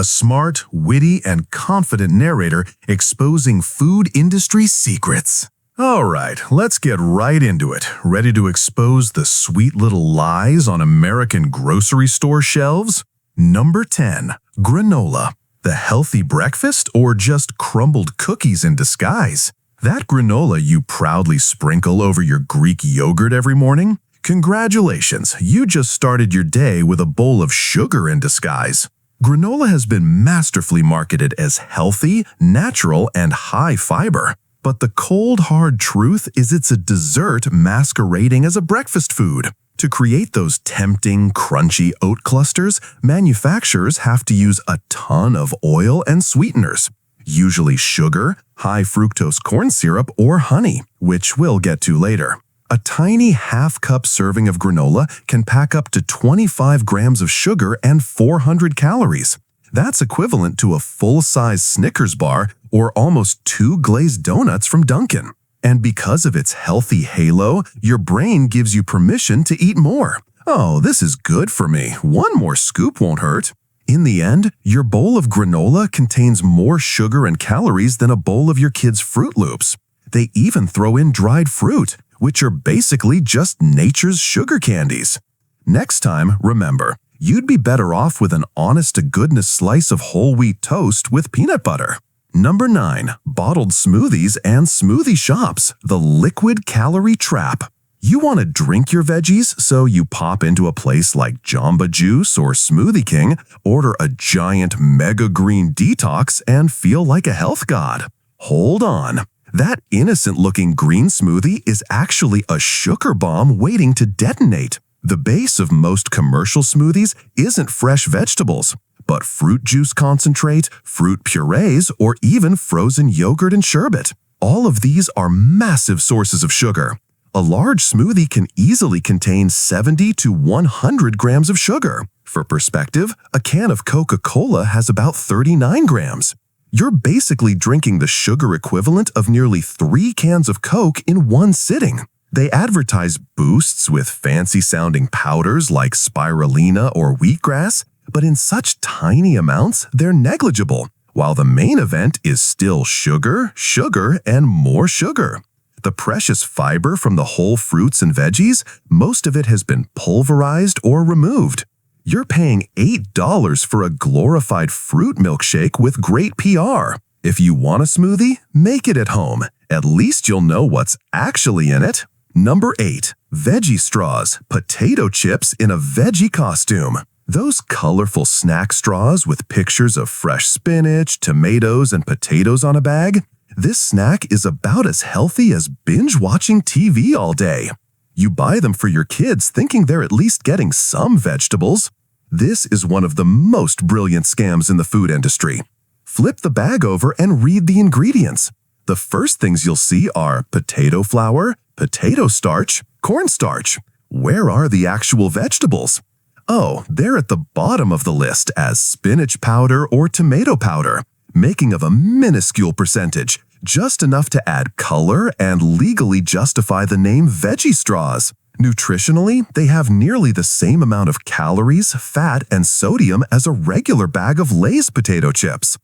a smart, witty, and confident narrator exposing food industry secrets. Alright, let's get right into it. Ready to expose the sweet little lies on American grocery store shelves? Number 10. Granola. The healthy breakfast or just crumbled cookies in disguise? That granola you proudly sprinkle over your Greek yogurt every morning? Congratulations, you just started your day with a bowl of sugar in disguise. Granola has been masterfully marketed as healthy, natural, and high fiber. But the cold, hard truth is it's a dessert masquerading as a breakfast food. To create those tempting, crunchy oat clusters, manufacturers have to use a ton of oil and sweeteners, usually sugar, high fructose corn syrup, or honey, which we'll get to later. A tiny half-cup serving of granola can pack up to 25 grams of sugar and 400 calories. That's equivalent to a full-size Snickers bar or almost 2 glazed donuts from Dunkin'. And because of its healthy halo, your brain gives you permission to eat more. Oh, this is good for me. One more scoop won't hurt. In the end, your bowl of granola contains more sugar and calories than a bowl of your kid's Fruit Loops. They even throw in dried fruit, which are basically just nature's sugar candies. Next time, remember, you'd be better off with an honest-to-goodness slice of whole wheat toast with peanut butter. Number 9. Bottled smoothies and smoothie shops. The liquid calorie trap. You want to drink your veggies, so you pop into a place like Jamba Juice or Smoothie King, order a giant mega green detox, and feel like a health god. Hold on. That innocent-looking green smoothie is actually a sugar bomb waiting to detonate. The base of most commercial smoothies isn't fresh vegetables, but fruit juice concentrate, fruit purees, or even frozen yogurt and sherbet. All of these are massive sources of sugar. A large smoothie can easily contain 70 to 100 grams of sugar. For perspective, a can of Coca-Cola has about 39 grams. You're basically drinking the sugar equivalent of nearly 3 cans of Coke in one sitting. They advertise boosts with fancy-sounding powders like spirulina or wheatgrass, but in such tiny amounts, they're negligible, while the main event is still sugar, sugar, and more sugar. The precious fiber from the whole fruits and veggies, most of it has been pulverized or removed. You're paying $8 for a glorified fruit milkshake with great PR. If you want a smoothie, make it at home. At least you'll know what's actually in it. Number 8. Veggie straws, potato chips in a veggie costume. Those colorful snack straws with pictures of fresh spinach, tomatoes, and potatoes on a bag? This snack is about as healthy as binge-watching TV all day. You buy them for your kids thinking they're at least getting some vegetables. This is one of the most brilliant scams in the food industry. Flip the bag over and read the ingredients. The first things you'll see are potato flour, potato starch, cornstarch. Where are the actual vegetables? Oh, they're at the bottom of the list as spinach powder or tomato powder, making of a minuscule percentage, just enough to add color and legally justify the name veggie straws. Nutritionally, they have nearly the same amount of calories, fat, and sodium as a regular bag of Lay's potato chips.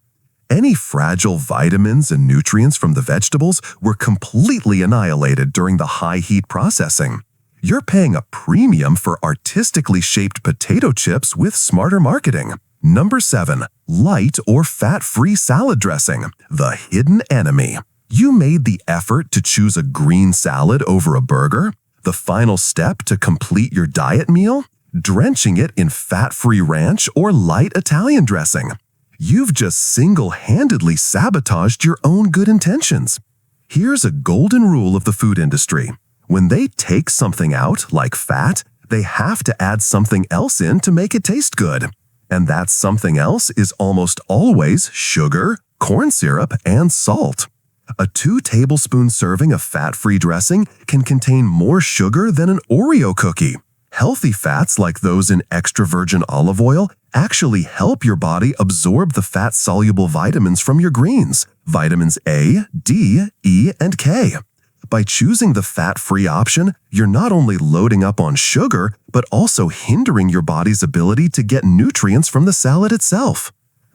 Any fragile vitamins and nutrients from the vegetables were completely annihilated during the high heat processing. You're paying a premium for artistically shaped potato chips with smarter marketing. Number 7. Light or fat-free salad dressing, the hidden enemy. You made the effort to choose a green salad over a burger? The final step to complete your diet meal? Drenching it in fat-free ranch or light Italian dressing. You've just single-handedly sabotaged your own good intentions. Here's a golden rule of the food industry. When they take something out, like fat, they have to add something else in to make it taste good. And that something else is almost always sugar, corn syrup, and salt. A 2-tablespoon serving of fat-free dressing can contain more sugar than an Oreo cookie. Healthy fats like those in extra virgin olive oil actually help your body absorb the fat-soluble vitamins from your greens, vitamins A, D, E, and K. By choosing the fat-free option, you're not only loading up on sugar, but also hindering your body's ability to get nutrients from the salad itself.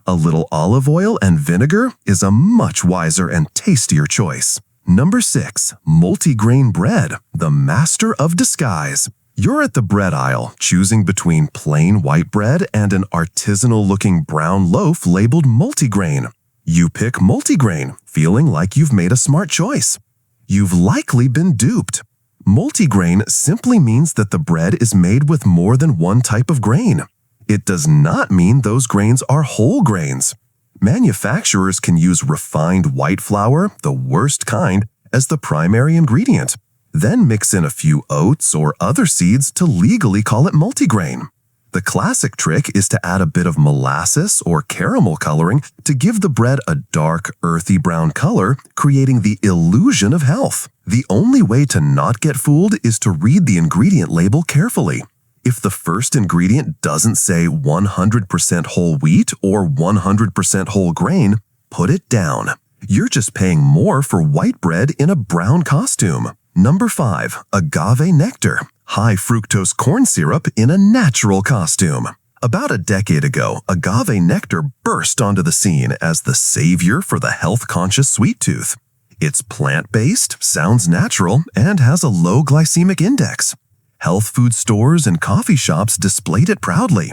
A little olive oil and vinegar is a much wiser and tastier choice. Number 6. Multigrain bread, the master of disguise. You're at the bread aisle, choosing between plain white bread and an artisanal-looking brown loaf labeled multigrain. You pick multigrain, feeling like you've made a smart choice. You've likely been duped. Multigrain simply means that the bread is made with more than one type of grain. It does not mean those grains are whole grains. Manufacturers can use refined white flour, the worst kind, as the primary ingredient. Then mix in a few oats or other seeds to legally call it multigrain. The classic trick is to add a bit of molasses or caramel coloring to give the bread a dark, earthy brown color, creating the illusion of health. The only way to not get fooled is to read the ingredient label carefully. If the first ingredient doesn't say 100% whole wheat or 100% whole grain, put it down. You're just paying more for white bread in a brown costume. Number 5. Agave nectar, high fructose corn syrup in a natural costume. About a decade ago, agave nectar burst onto the scene as the savior for the health-conscious sweet tooth. It's plant-based, sounds natural, and has a low glycemic index. Health food stores and coffee shops displayed it proudly.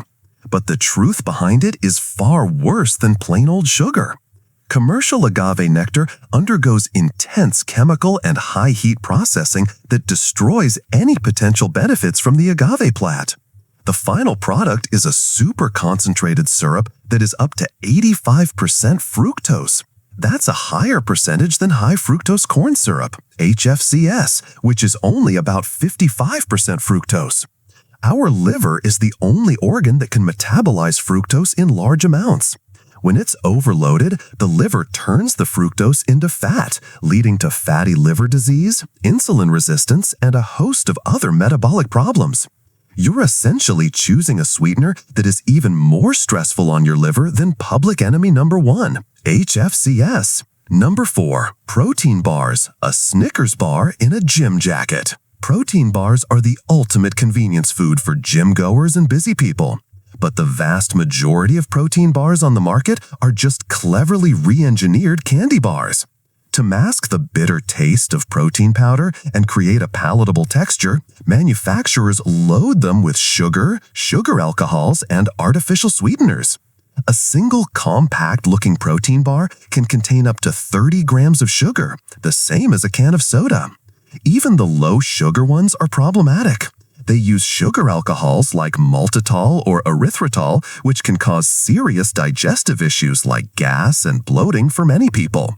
But the truth behind it is far worse than plain old sugar. Commercial agave nectar undergoes intense chemical and high-heat processing that destroys any potential benefits from the agave plant. The final product is a super concentrated syrup that is up to 85% fructose. That's a higher percentage than high fructose corn syrup, HFCS, which is only about 55% fructose. Our liver is the only organ that can metabolize fructose in large amounts. When it's overloaded, the liver turns the fructose into fat, leading to fatty liver disease, insulin resistance, and a host of other metabolic problems. You're essentially choosing a sweetener that is even more stressful on your liver than public enemy number 1, HFCS. Number 4. Protein bars, a Snickers bar in a gym jacket. Protein bars are the ultimate convenience food for gym goers and busy people. But the vast majority of protein bars on the market are just cleverly re-engineered candy bars. To mask the bitter taste of protein powder and create a palatable texture, manufacturers load them with sugar, sugar alcohols, and artificial sweeteners. A single compact-looking protein bar can contain up to 30 grams of sugar, the same as a can of soda. Even the low-sugar ones are problematic. They use sugar alcohols like maltitol or erythritol, which can cause serious digestive issues like gas and bloating for many people.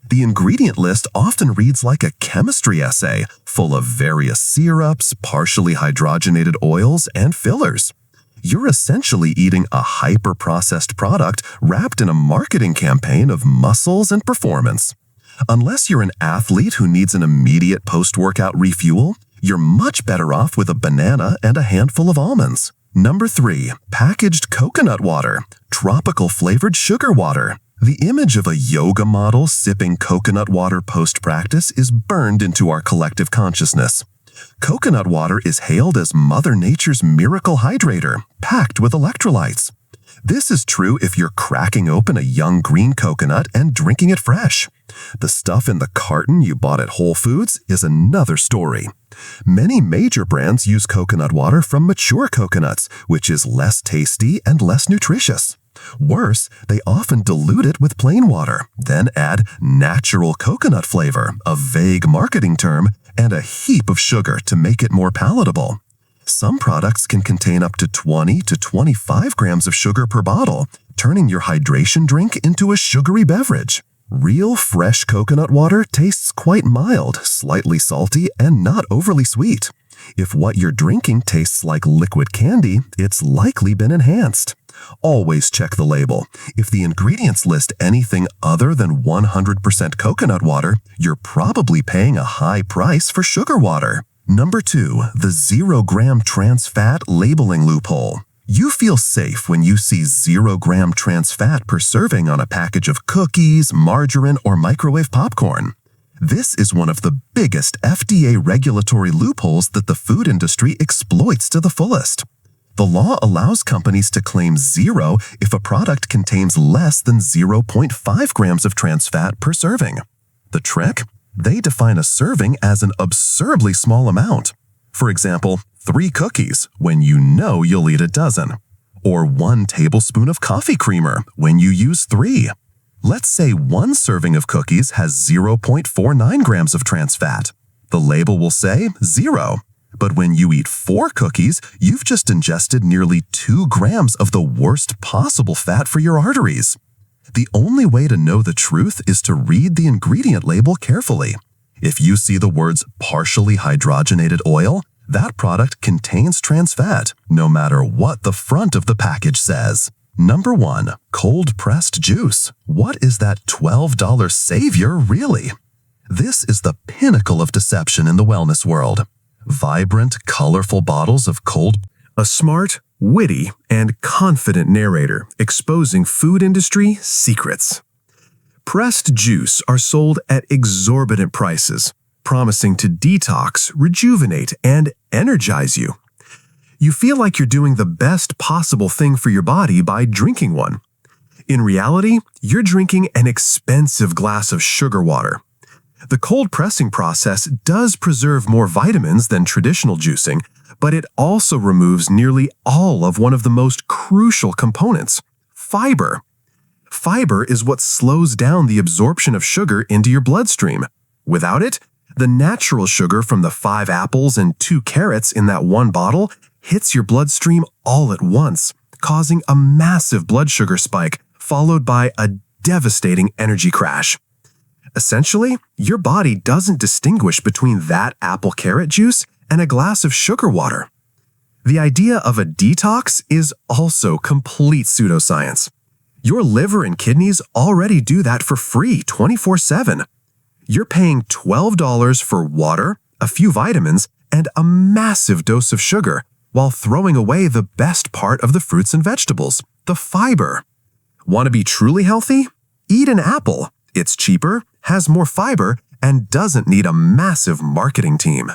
The ingredient list often reads like a chemistry essay, full of various syrups, partially hydrogenated oils, and fillers. You're essentially eating a hyper-processed product wrapped in a marketing campaign of muscles and performance. Unless you're an athlete who needs an immediate post-workout refuel, you're much better off with a banana and a handful of almonds. Number 3. Packaged coconut water, tropical-flavored sugar water. The image of a yoga model sipping coconut water post-practice is burned into our collective consciousness. Coconut water is hailed as Mother Nature's miracle hydrator, packed with electrolytes. This is true if you're cracking open a young green coconut and drinking it fresh. The stuff in the carton you bought at Whole Foods is another story. Many major brands use coconut water from mature coconuts, which is less tasty and less nutritious. Worse, they often dilute it with plain water, then add natural coconut flavor, a vague marketing term, and a heap of sugar to make it more palatable. Some products can contain up to 20 to 25 grams of sugar per bottle, turning your hydration drink into a sugary beverage. Real fresh coconut water tastes quite mild, slightly salty, and not overly sweet. If what you're drinking tastes like liquid candy, it's likely been enhanced. Always check the label. If the ingredients list anything other than 100% coconut water, you're probably paying a high price for sugar water. Number 2. The 0-gram trans fat labeling loophole. You feel safe when you see 0-gram trans fat per serving on a package of cookies, margarine, or microwave popcorn. This is one of the biggest FDA regulatory loopholes that the food industry exploits to the fullest. The law allows companies to claim zero if a product contains less than 0.5 grams of trans fat per serving. The trick? They define a serving as an absurdly small amount. For example, 3 cookies when you know you'll eat a dozen. Or 1 tablespoon of coffee creamer when you use 3. Let's say 1 serving of cookies has 0.49 grams of trans fat. The label will say 0. But when you eat 4 cookies, you've just ingested nearly 2 grams of the worst possible fat for your arteries. The only way to know the truth is to read the ingredient label carefully. If you see the words partially hydrogenated oil, that product contains trans fat, no matter what the front of the package says. Number 1. Cold-pressed juice. What is that $12 savior really? This is the pinnacle of deception in the wellness world. Vibrant, colorful bottles of a smart, witty, and confident narrator exposing food industry secrets. Pressed juice are sold at exorbitant prices, promising to detox, rejuvenate, and energize you. You feel like you're doing the best possible thing for your body by drinking one. In reality, you're drinking an expensive glass of sugar water. The cold pressing process does preserve more vitamins than traditional juicing, but it also removes nearly all of one of the most crucial components: fiber. Fiber is what slows down the absorption of sugar into your bloodstream. Without it, the natural sugar from the 5 apples and 2 carrots in that one bottle hits your bloodstream all at once, causing a massive blood sugar spike followed by a devastating energy crash. Essentially, your body doesn't distinguish between that apple-carrot juice and a glass of sugar water. The idea of a detox is also complete pseudoscience. Your liver and kidneys already do that for free 24/7. You're paying $12 for water, a few vitamins, and a massive dose of sugar, while throwing away the best part of the fruits and vegetables, the fiber. Want to be truly healthy? Eat an apple. It's cheaper, has more fiber, and doesn't need a massive marketing team.